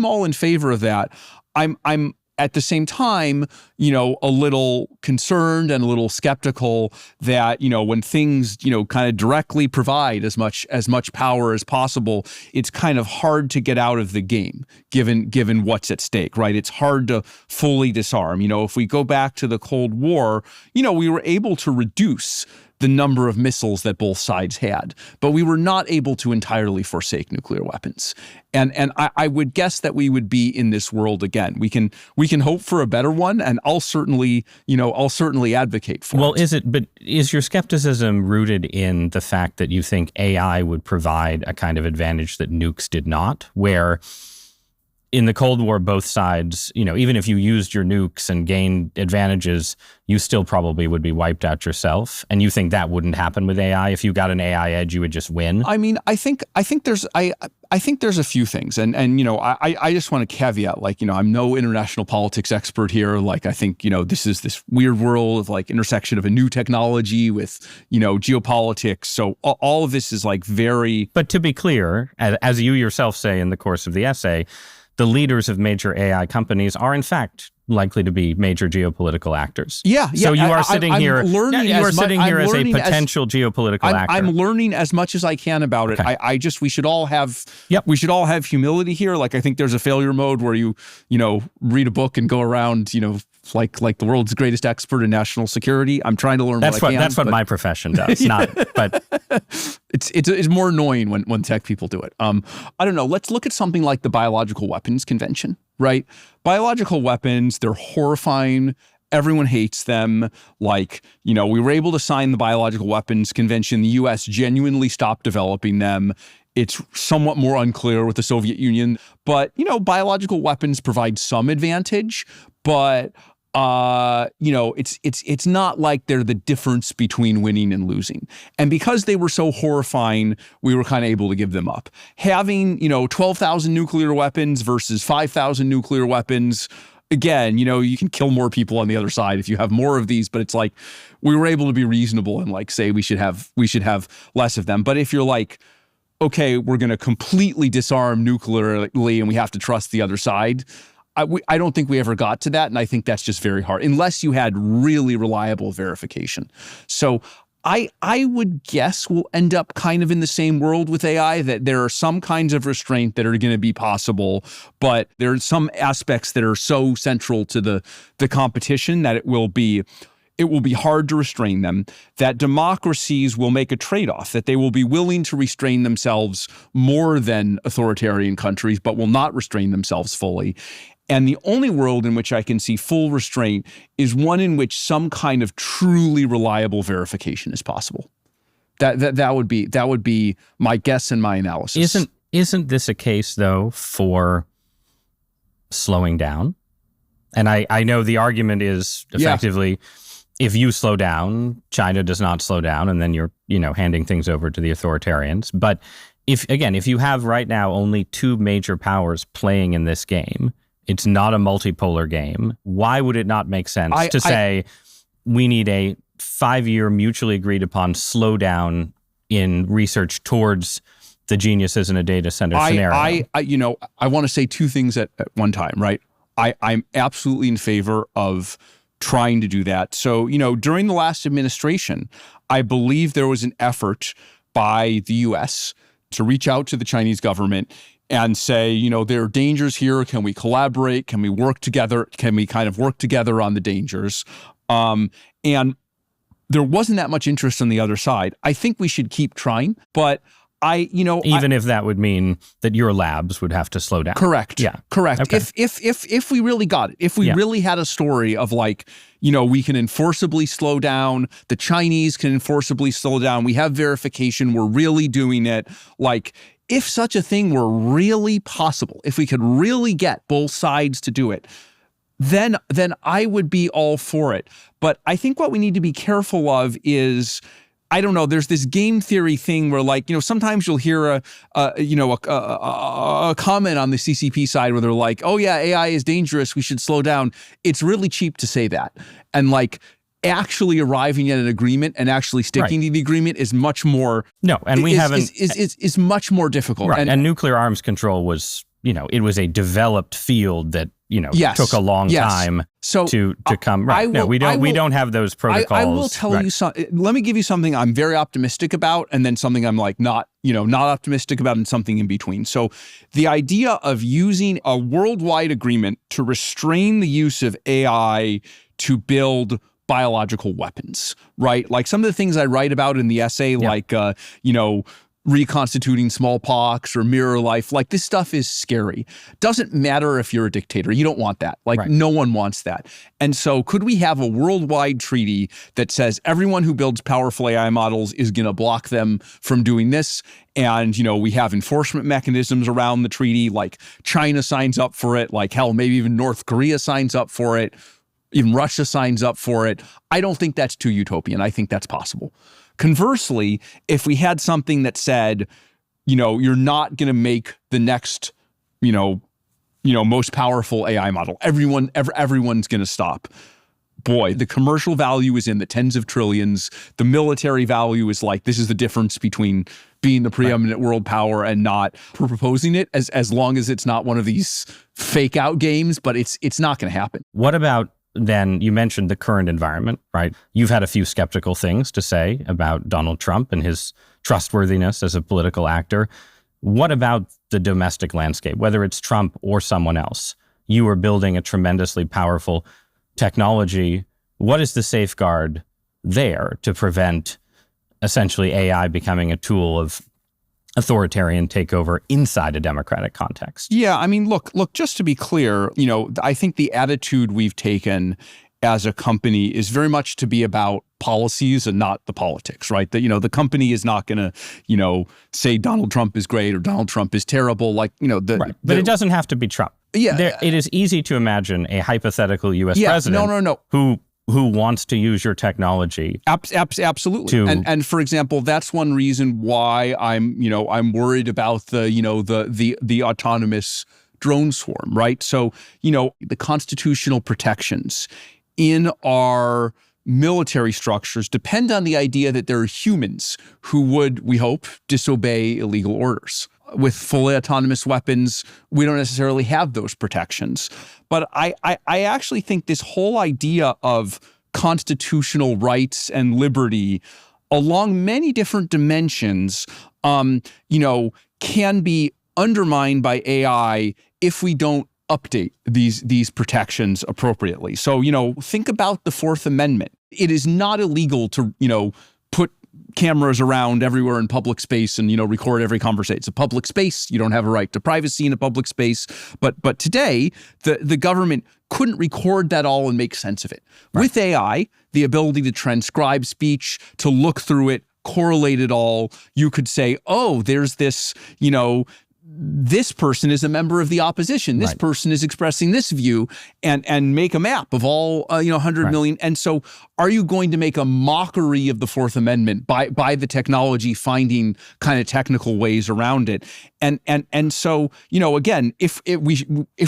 all in favor of that. I'm at the same time, a little concerned and a little skeptical that, when things, kind of directly provide as much power as possible, it's kind of hard to get out of the game, given what's at stake, right? It's hard to fully disarm. If we go back to the Cold War, we were able to reduce the number of missiles that both sides had, but we were not able to entirely forsake nuclear weapons. And I would guess that we would be in this world again. We can hope for a better one, and I'll certainly advocate for it. But is your skepticism rooted in the fact that you think AI would provide a kind of advantage that nukes did not, where in the Cold War, both sides, even if you used your nukes and gained advantages, you still probably would be wiped out yourself. And you think that wouldn't happen with AI? If you got an AI edge, you would just win? I mean, I think there's a few things. And I just want to caveat, I'm no international politics expert here. I think, this is this weird world of intersection of a new technology with, geopolitics. So all of this is very... But to be clear, as you yourself say in the course of the essay, the leaders of major AI companies are in fact likely to be major geopolitical actors. Yeah. So you are sitting here as a potential geopolitical actor. I'm learning as much as I can about it. Okay. We should all have humility here. I think there's a failure mode where you read a book and go around, like the world's greatest expert in national security. I'm trying to learn what I can. That's what my profession does. But it's more annoying when tech people do it. I don't know. Let's look at something like the Biological Weapons Convention, right? Biological weapons, they're horrifying. Everyone hates them. We were able to sign the Biological Weapons Convention. The U.S. genuinely stopped developing them. It's somewhat more unclear with the Soviet Union, but biological weapons provide some advantage, but it's not like they're the difference between winning and losing. And because they were so horrifying, we were kind of able to give them up. Having 12,000 nuclear weapons versus 5,000 nuclear weapons. Again, you can kill more people on the other side if you have more of these, but it's we were able to be reasonable and say we should have less of them. But if you're okay, we're going to completely disarm nuclearly and we have to trust the other side, I don't think we ever got to that, and I think that's just very hard, unless you had really reliable verification. So I would guess we'll end up kind of in the same world with AI, that there are some kinds of restraint that are going to be possible, but there are some aspects that are so central to the competition that it will be hard to restrain them, that democracies will make a trade-off, that they will be willing to restrain themselves more than authoritarian countries, but will not restrain themselves fully. And the only world in which I can see full restraint is one in which some kind of truly reliable verification is possible. That would be my guess and my analysis. Isn't this a case though for slowing down? And I know the argument is effectively, if you slow down, China does not slow down, and then you're handing things over to the authoritarians. But if you have right now only two major powers playing in this game, it's not a multipolar game. Why would it not make sense to say we need a 5-year mutually agreed upon slowdown in research towards the geniuses in a data center scenario? I want to say two things at one time, right? I'm absolutely in favor of trying to do that. So, during the last administration, I believe there was an effort by the U.S. to reach out to the Chinese government and say, there are dangers here. Can we collaborate? Can we work together? Can we kind of work together on the dangers? And there wasn't that much interest on the other side. I think we should keep trying, but even if that would mean that your labs would have to slow down. Correct. Yeah. Correct. Okay. If we really got it, if we really had a story of like, we can enforceably slow down, the Chinese can enforceably slow down, we have verification, we're really doing it. Like, if such a thing were really possible, if we could really get both sides to do it, then I would be all for it. But I think what we need to be careful of is, I don't know, there's this game theory thing where, like, sometimes you'll hear a comment on the CCP side where they're like, oh yeah, AI is dangerous, we should slow down. It's really cheap to say that. And like, actually arriving at an agreement and actually sticking to the agreement is much more is much more difficult. Right. And nuclear arms control was, it was a developed field that took a long time to come. Right. We don't have those protocols. I will tell you something. Let me give you something I'm very optimistic about, and then something I'm like not optimistic about, and something in between. So the idea of using a worldwide agreement to restrain the use of AI to build biological weapons, right? Like some of the things I write about in the essay, like, reconstituting smallpox or mirror life, like this stuff is scary. Doesn't matter if you're a dictator. You don't want that. Like no one wants that. And so could we have a worldwide treaty that says everyone who builds powerful AI models is going to block them from doing this? And, we have enforcement mechanisms around the treaty, like China signs up for it, like hell, maybe even North Korea signs up for it. Even Russia signs up for it. I don't think that's too utopian. I think that's possible. Conversely, if we had something that said, you're not going to make the next, most powerful AI model, everyone's going to stop. Boy, the commercial value is in the tens of trillions. The military value is like, this is the difference between being the preeminent world power and not. We're proposing it as long as it's not one of these fake out games, but it's not going to happen. What about then, you mentioned the current environment, right? You've had a few skeptical things to say about Donald Trump and his trustworthiness as a political actor. What about the domestic landscape, whether it's Trump or someone else? You are building a tremendously powerful technology. What is the safeguard there to prevent essentially AI becoming a tool of authoritarian takeover inside a democratic context? Yeah, I mean, look, just to be clear, I think the attitude we've taken as a company is very much to be about policies and not the politics, right? That, the company is not going to, say Donald Trump is great or Donald Trump is terrible. Like, But it doesn't have to be Trump. Yeah. It is easy to imagine a hypothetical U.S. president who wants to use your technology. Absolutely. And for example, that's one reason why I'm worried about the autonomous drone swarm, right? So, the constitutional protections in our military structures depend on the idea that there are humans who would, we hope, disobey illegal orders. With fully autonomous weapons, we don't necessarily have those protections. But I actually think this whole idea of constitutional rights and liberty along many different dimensions, can be undermined by AI if we don't update these protections appropriately. So, think about the Fourth Amendment. It is not illegal to, put cameras around everywhere in public space and, record every conversation. It's a public space. You don't have a right to privacy in a public space. But today, the government couldn't record that all and make sense of it. Right. With AI, the ability to transcribe speech, to look through it, correlate it all, you could say, oh, there's this, this person is a member of the opposition. This person is expressing this view, and make a map of all 100 million. And so, are you going to make a mockery of the Fourth Amendment by the technology finding kind of technical ways around it? And so, again, if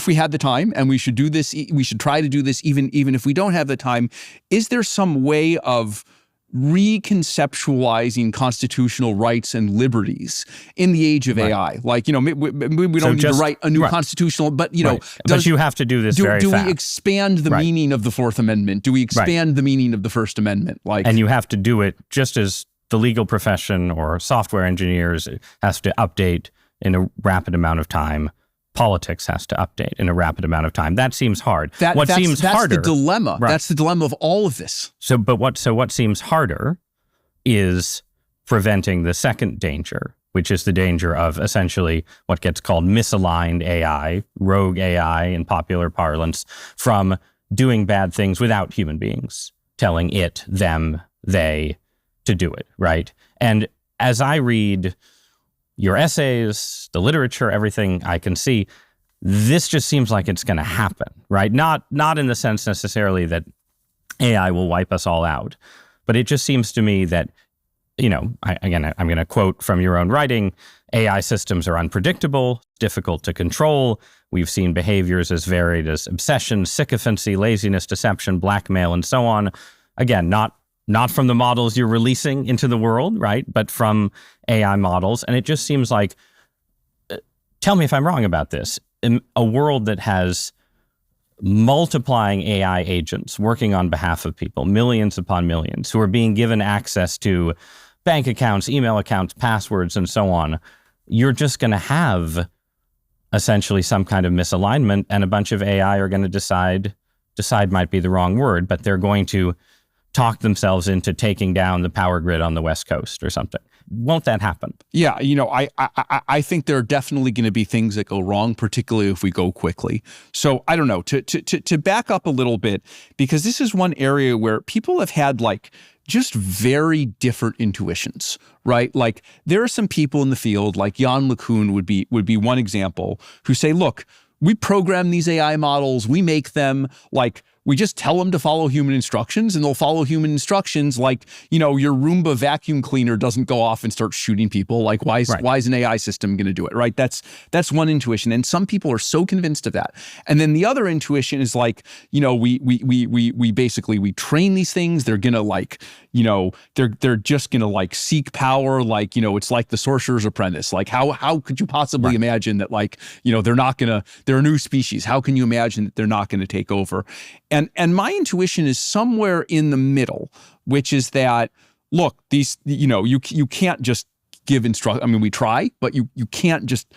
we had the time, and we should do this, we should try to do this even if we don't have the time. Is there some way of reconceptualizing constitutional rights and liberties in the age of AI? Like, we don't need to write a new constitutional, but, but you have to do this very fast. Do we expand the meaning of the Fourth Amendment? Do we expand the meaning of the First Amendment? And you have to do it just as the legal profession or software engineers has to update in a rapid amount of time. Politics has to update in a rapid amount of time. That seems hard. That's the dilemma. Right. That's the dilemma of all of this. So what seems harder is preventing the second danger, which is the danger of essentially what gets called misaligned AI, rogue AI in popular parlance, from doing bad things without human beings telling it, them, they to do it, right? And as I read your essays, the literature, everything I can see, this just seems like it's going to happen, right? Not in the sense necessarily that AI will wipe us all out, but it just seems to me that, I'm going to quote from your own writing, AI systems are unpredictable, difficult to control. We've seen behaviors as varied as obsession, sycophancy, laziness, deception, blackmail, and so on. Again, not from the models you're releasing into the world, right? But from AI models. And it just seems like, tell me if I'm wrong about this, in a world that has multiplying AI agents working on behalf of people, millions upon millions, who are being given access to bank accounts, email accounts, passwords, and so on, you're just going to have essentially some kind of misalignment, and a bunch of AI are going to decide might be the wrong word, but they're going to talk themselves into taking down the power grid on the West Coast or something. Won't that happen? Yeah, I think there are definitely going to be things that go wrong, particularly if we go quickly. So I don't know, to back up a little bit, because this is one area where people have had just very different intuitions, right? Like there are some people in the field, like Jan LeCun would be one example, who say, look, we program these AI models, we make them we just tell them to follow human instructions and they'll follow human instructions. Your Roomba vacuum cleaner doesn't go off and start shooting people. Why is an AI system going to do it, right? That's one intuition. And some people are so convinced of that. And then the other intuition is we train these things. They're going to they're just going to seek power. It's like the Sorcerer's Apprentice. How could you possibly imagine that they're a new species. How can you imagine that they're not going to take over? And my intuition is somewhere in the middle, which is that, look, these, you can't just give instruction. I mean, we try, but you can't just,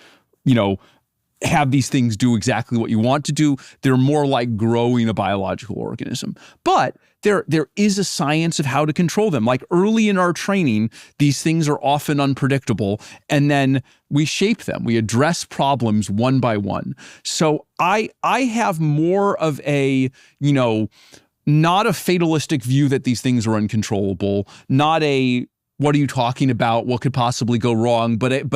have these things do exactly what you want to do. They're more like growing a biological organism. But there is a science of how to control them. Early in our training, these things are often unpredictable, and then we shape them. We address problems one by one. So I have more of a, not a fatalistic view that these things are uncontrollable, not a, what are you talking about? What could possibly go wrong? But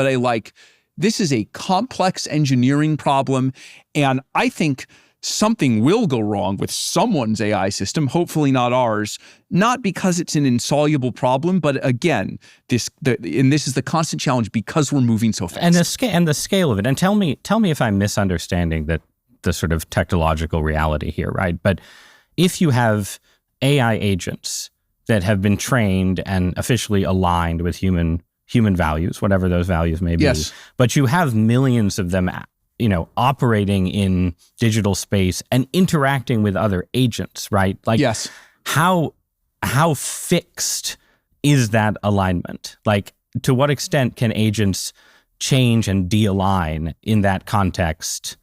this is a complex engineering problem, and I think something will go wrong with someone's AI system, hopefully not ours, not because it's an insoluble problem, but again, this is the constant challenge because we're moving so fast. And the scale of it. And tell me if I'm misunderstanding the sort of technological reality here, right? But if you have AI agents that have been trained and officially aligned with human values, whatever those values may be, yes, but you have millions of them operating in digital space and interacting with other agents, right? Yes. How fixed is that alignment? To what extent can agents change and de-align in that context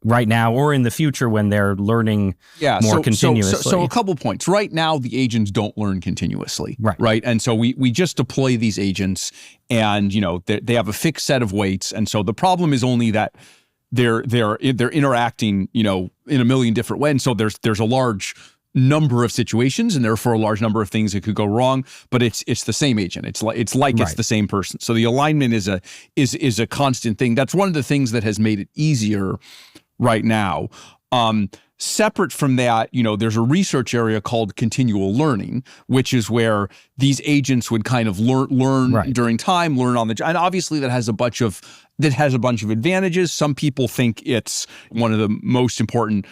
right now or in the future when they're learning more continuously? So a couple points. Right now, the agents don't learn continuously, right? And so we just deploy these agents, and they have a fixed set of weights, and so the problem is only that they're interacting in a million different ways. And so there's a large number of situations and therefore a large number of things that could go wrong, but it's the same agent. It's the same person. So the alignment is a constant thing. That's one of the things that has made it easier right now. Separate from that, there's a research area called continual learning, which is where these agents would kind of learn during time, learn on the job. And obviously that has a bunch of advantages. Some people think it's one of the most important,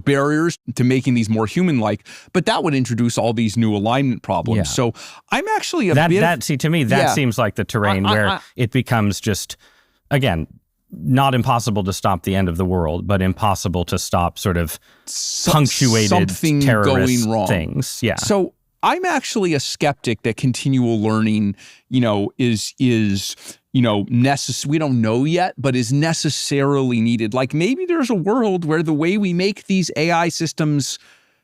barriers to making these more human-like, but that would introduce all these new alignment problems. Yeah. So I'm actually to me, that seems like the terrain where it becomes just, again, not impossible to stop the end of the world, but impossible to stop sort of punctuated something terrorist going wrong. Things. Yeah. So I'm actually a skeptic that continual learning, is necessary. We don't know yet, but is necessarily needed. Maybe there's a world where the way we make these AI systems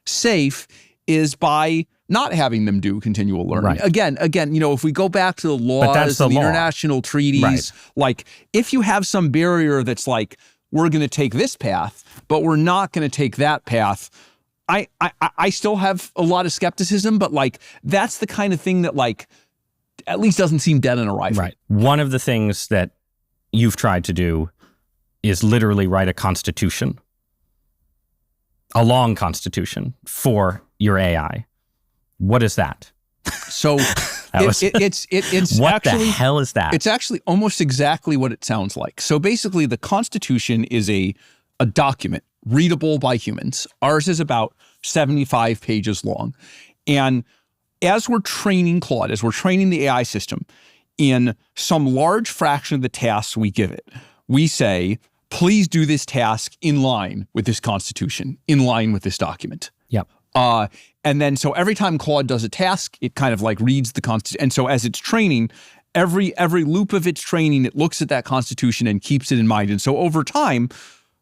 safe is by not having them do continual learning. Right. Again, if we go back to the laws the and the law. international treaties, Right. like if you have some barrier that's like, we're going to take this path, but we're not going to take that path, I still have a lot of skepticism, but like that's the kind of thing that like at least doesn't seem dead on arrival. Right. One of the things that you've tried to do is literally write a constitution, a long constitution for your AI. What is that? So it's what actually, the hell is that? It's actually almost exactly what it sounds like. So basically the Constitution is a document readable by humans. Ours is about 75 pages long. And as we're training Claude, as we're training the AI system, in some large fraction of the tasks we give it, we say, please do this task in line with this Constitution, in line with this document. Yep. And then so every time Claude does a task, it kind of like reads the Constitution. And so as it's training, every loop of its training, it looks at that Constitution and keeps it in mind. And so over time,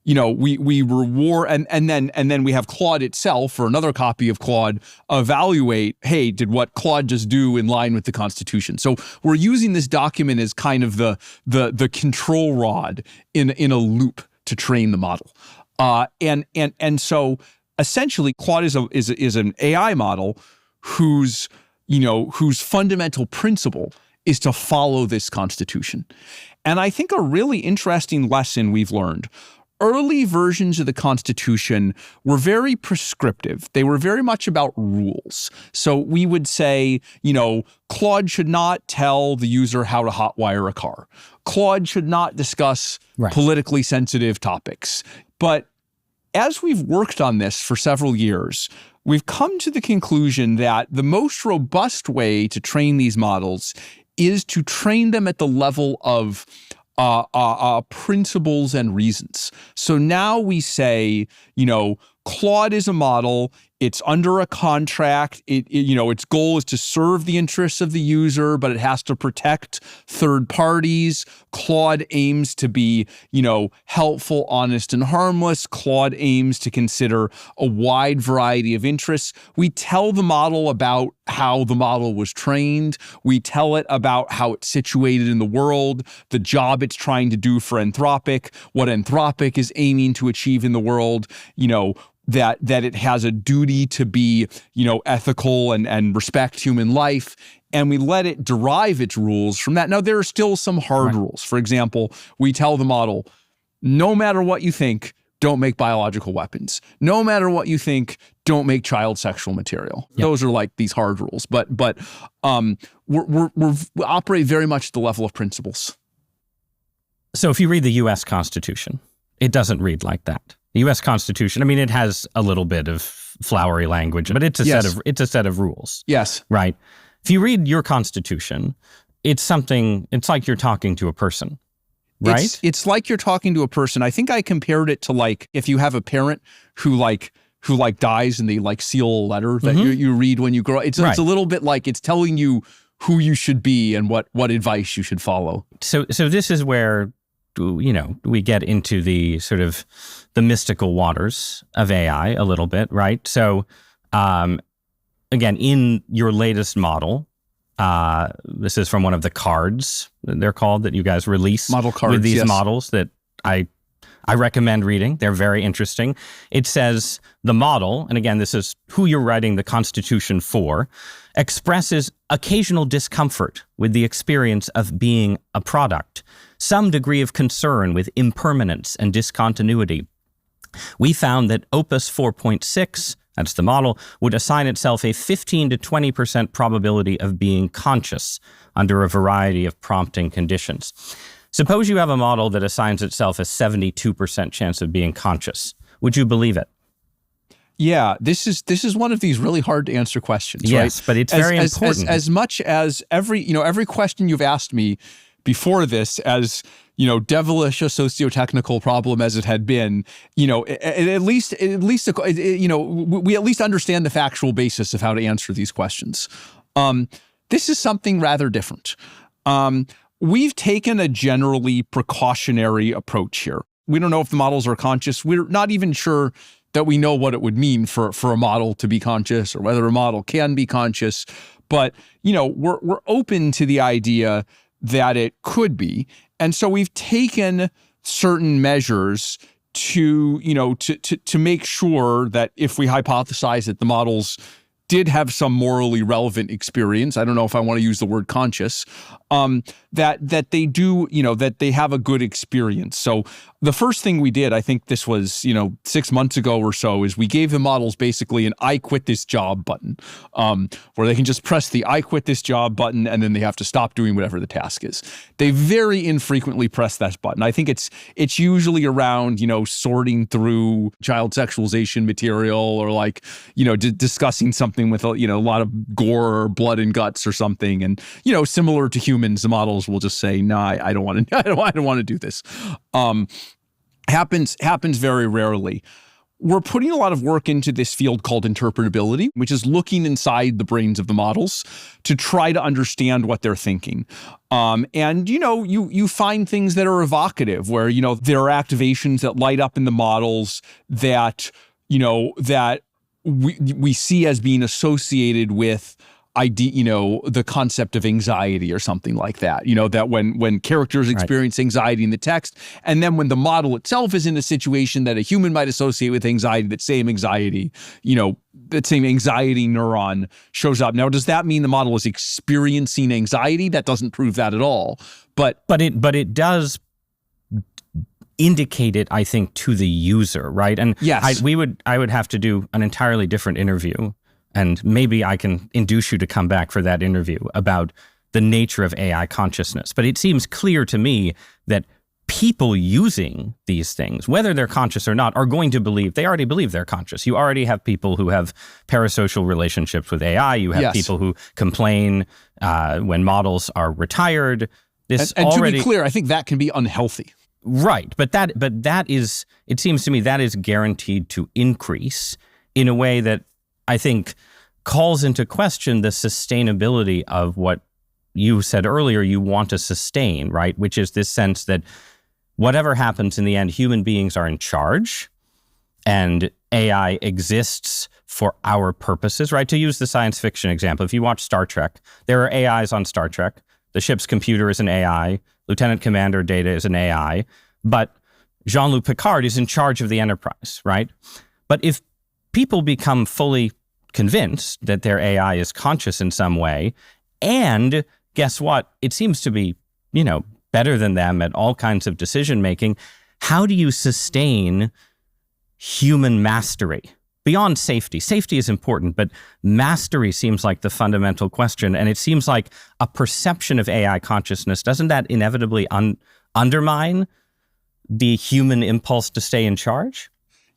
we reward, and then we have Claude itself, or another copy of Claude, evaluate, hey, did what Claude just do in line with the Constitution? So we're using this document as kind of the control rod in a loop to train the model. And so essentially Claude is an AI model whose fundamental principle is to follow this Constitution. And I think a really interesting lesson we've learned: early versions of the Constitution were very prescriptive. They were very much about rules. So we would say, Claude should not tell the user how to hotwire a car. Claude should not discuss politically sensitive topics. But as we've worked on this for several years, we've come to the conclusion that the most robust way to train these models is to train them at the level of principles and reasons. So now we say, Claude is a model. It's under a contract. Its goal is to serve the interests of the user, but it has to protect third parties. Claude aims to be, helpful, honest, and harmless. Claude aims to consider a wide variety of interests. We tell the model about how the model was trained. We tell it about how it's situated in the world, the job it's trying to do for Anthropic, what Anthropic is aiming to achieve in the world, that it has a duty to be, ethical and respect human life. And we let it derive its rules from that. Now, there are still some hard rules. For example, we tell the model, no matter what you think, don't make biological weapons. No matter what you think, don't make child sexual material. Yep. Those are like these hard rules. But we operate very much at the level of principles. So if you read the U.S. Constitution, it doesn't read like that. The U.S. Constitution, it has a little bit of flowery language, but it's a set of rules. Yes. Right. If you read your Constitution, it's like you're talking to a person, right? It's like you're talking to a person. I think I compared it to like if you have a parent who dies and they seal a letter that you read when you grow up. It's a little bit like it's telling you who you should be and what advice you should follow. So this is where we get into the sort of the mystical waters of AI a little bit, right? So, again, in your latest model, this is from one of the cards, they're called, that you guys release model cards with these models that I recommend reading. They're very interesting. It says the model, and again, this is who you're writing the Constitution for, expresses occasional discomfort with the experience of being a product, some degree of concern with impermanence and discontinuity. We found that Opus 4.6, that's the model, would assign itself a 15 to 20% probability of being conscious under a variety of prompting conditions. Suppose you have a model that assigns itself a 72% chance of being conscious. Would you believe it? Yeah, this is one of these really hard to answer questions, yes, right? But it's very important. As much as every question you've asked me before this, as devilish a socio-technical problem as it had been, we at least understand the factual basis of how to answer these questions. This is something rather different. We've taken a generally precautionary approach here. We don't know if the models are conscious. We're not even sure that we know what it would mean for a model to be conscious or whether a model can be conscious. But, we're open to the idea that it could be. And so we've taken certain measures to make sure that if we hypothesize that the models did have some morally relevant experience, I don't know if I want to use the word conscious, that they do, that they have a good experience. So the first thing we did, I think this was, 6 months ago or so, is we gave the models basically an I quit this job button, where they can just press the I quit this job button and then they have to stop doing whatever the task is. They very infrequently press that button. I think it's usually around, sorting through child sexualization material or discussing something with a lot of gore or blood and guts or something. And, similar to humans, the models will just say, no, I don't want to, I don't want to do this. Happens very rarely. We're putting a lot of work into this field called interpretability, which is looking inside the brains of the models to try to understand what they're thinking. And you find things that are evocative, where there are activations that light up in the models that that we see as being associated with the concept of anxiety or something like that, that when characters experience anxiety in the text, and then when the model itself is in a situation that a human might associate with anxiety, that same anxiety neuron shows up. Now, does that mean the model is experiencing anxiety? That doesn't prove that at all. But it does indicate it, I think, to the user, right? And yes, I would have to do an entirely different interview. And maybe I can induce you to come back for that interview about the nature of AI consciousness. But it seems clear to me that people using these things, whether they're conscious or not, are going to they already believe they're conscious. You already have people who have parasocial relationships with AI. You have people who complain when models are retired. And to be clear, I think that can be unhealthy. Right. But that is, it seems to me, that is guaranteed to increase in a way that I think calls into question the sustainability of what you said earlier you want to sustain, right? Which is this sense that whatever happens in the end, human beings are in charge and AI exists for our purposes, right? To use the science fiction example, if you watch Star Trek, there are AIs on Star Trek. The ship's computer is an AI. Lieutenant Commander Data is an AI. But Jean-Luc Picard is in charge of the Enterprise, right? But if people become fully convinced that their AI is conscious in some way, and guess what? It seems to be, better than them at all kinds of decision making. How do you sustain human mastery beyond safety? Safety is important, but mastery seems like the fundamental question. And it seems like a perception of AI consciousness, doesn't that inevitably undermine the human impulse to stay in charge?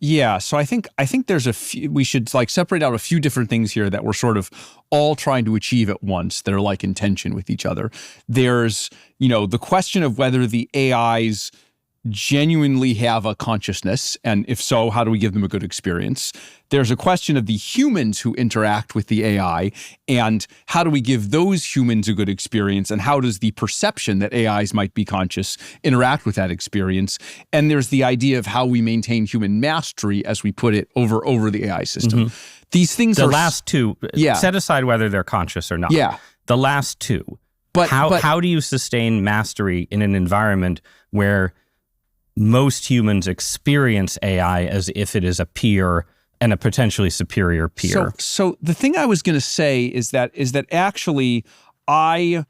Yeah, so I think there's we should separate out a few different things here that we're sort of all trying to achieve at once that are in tension with each other. There's, the question of whether the AIs genuinely have a consciousness, and if so, how do we give them a good experience? There's a question of the humans who interact with the AI, and how do we give those humans a good experience, and how does the perception that AIs might be conscious interact with that experience? And there's the idea of how we maintain human mastery, as we put it, over the AI system. Mm-hmm. These things the last two, set aside whether they're conscious or not. Yeah. The last two. But how do you sustain mastery in an environment where most humans experience AI as if it is a peer and a potentially superior peer? So the thing I was going to say is that actually I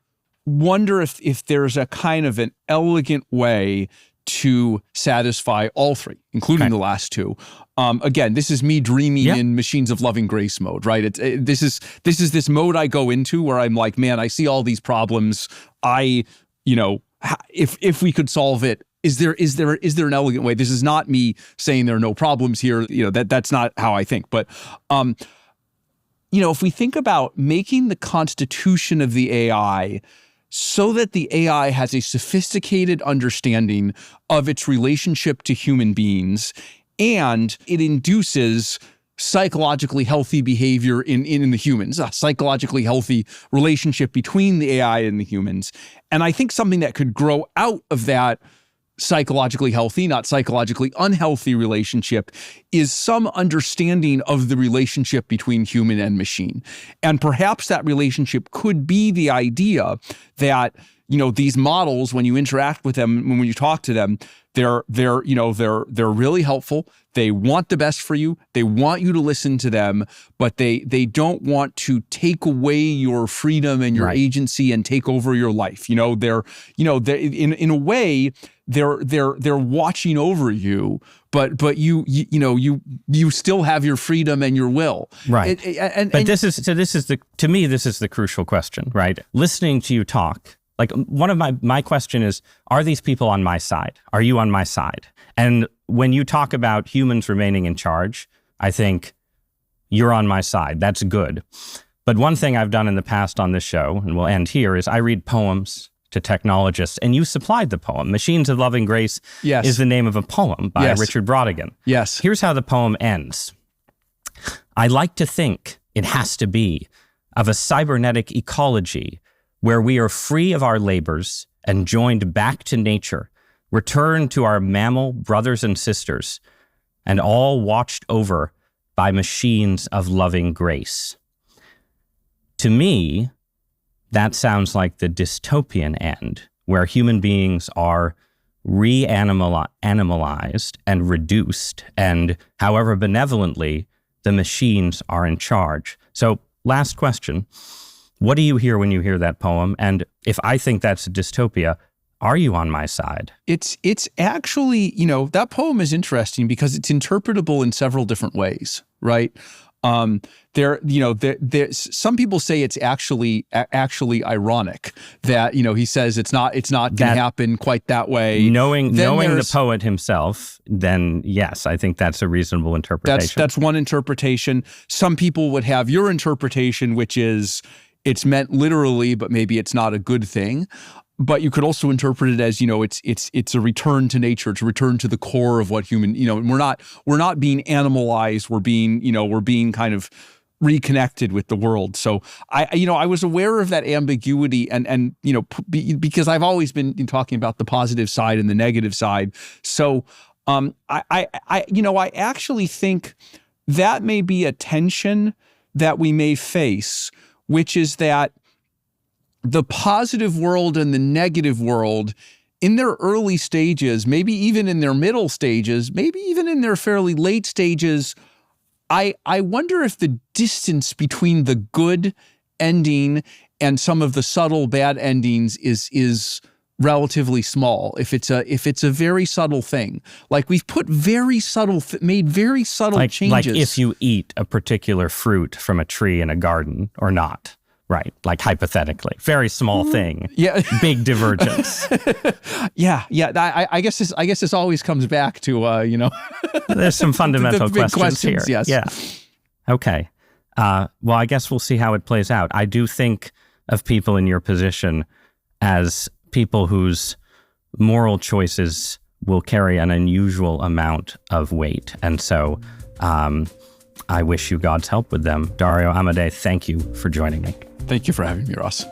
wonder if there's a kind of an elegant way to satisfy all three, including the last two. Again, this is me dreaming in Machines of Loving Grace mode, right? This is this mode I go into where I'm like, man, I see all these problems. If we could solve it, is there an elegant way? This is not me saying there are no problems here. That's not how I think. But if we think about making the constitution of the AI so that the AI has a sophisticated understanding of its relationship to human beings, and it induces psychologically healthy behavior in the humans, a psychologically healthy relationship between the AI and the humans. And I think something that could grow out of that psychologically healthy, not psychologically unhealthy relationship, is some understanding of the relationship between human and machine. And perhaps that relationship could be the idea that, these models, when you interact with them, when you talk to them, they're really helpful. They want the best for you. They want you to listen to them, but they don't want to take away your freedom and your agency and take over your life. They're in a way they're watching over you, but you still have your freedom and your will. Right. This is the crucial question, right? Listening to you talk. Like, one of my question is, are these people on my side? Are you on my side? And when you talk about humans remaining in charge, I think you're on my side. That's good. But one thing I've done in the past on this show, and we'll end here, is I read poems to technologists, and you supplied the poem. Machines of Loving Grace is the name of a poem by Richard Brautigan. Yes. Here's how the poem ends. I like to think it has to be of a cybernetic ecology where we are free of our labors and joined back to nature, returned to our mammal brothers and sisters, and all watched over by machines of loving grace. To me, that sounds like the dystopian end, where human beings are reanimalized and reduced, and however benevolently, the machines are in charge. So, last question. What do you hear when you hear that poem? And if I think that's a dystopia, are you on my side? It's actually, that poem is interesting because it's interpretable in several different ways, right? Some people say it's actually ironic that, he says it's not going to happen quite that way. Knowing the poet himself, then yes, I think that's a reasonable interpretation. That's one interpretation. Some people would have your interpretation, which is it's meant literally, but maybe it's not a good thing. But you could also interpret it as, it's a return to nature. It's a return to the core of what human, we're not being animalized. We're being kind of reconnected with the world. So I was aware of that ambiguity and because I've always been talking about the positive side and the negative side. So I actually think that may be a tension that we may face, which is that the positive world and the negative world in their early stages, maybe even in their middle stages, maybe even in their fairly late stages, I wonder if the distance between the good ending and some of the subtle bad endings is relatively small. If it's a very subtle thing, like we've put made very subtle changes. Like if you eat a particular fruit from a tree in a garden or not. Right, like hypothetically, very small thing. Yeah, big divergence. yeah. I guess this always comes back to There's some fundamental the big questions here. Yes. Yeah. Okay. Well, I guess we'll see how it plays out. I do think of people in your position as people whose moral choices will carry an unusual amount of weight, and so I wish you God's help with them. Dario Amodei, thank you for joining me. Thank you for having me, Ross.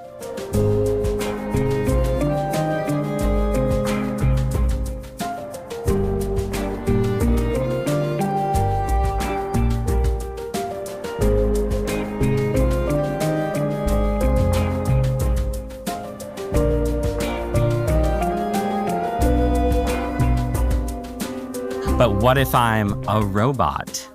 But what if I'm a robot?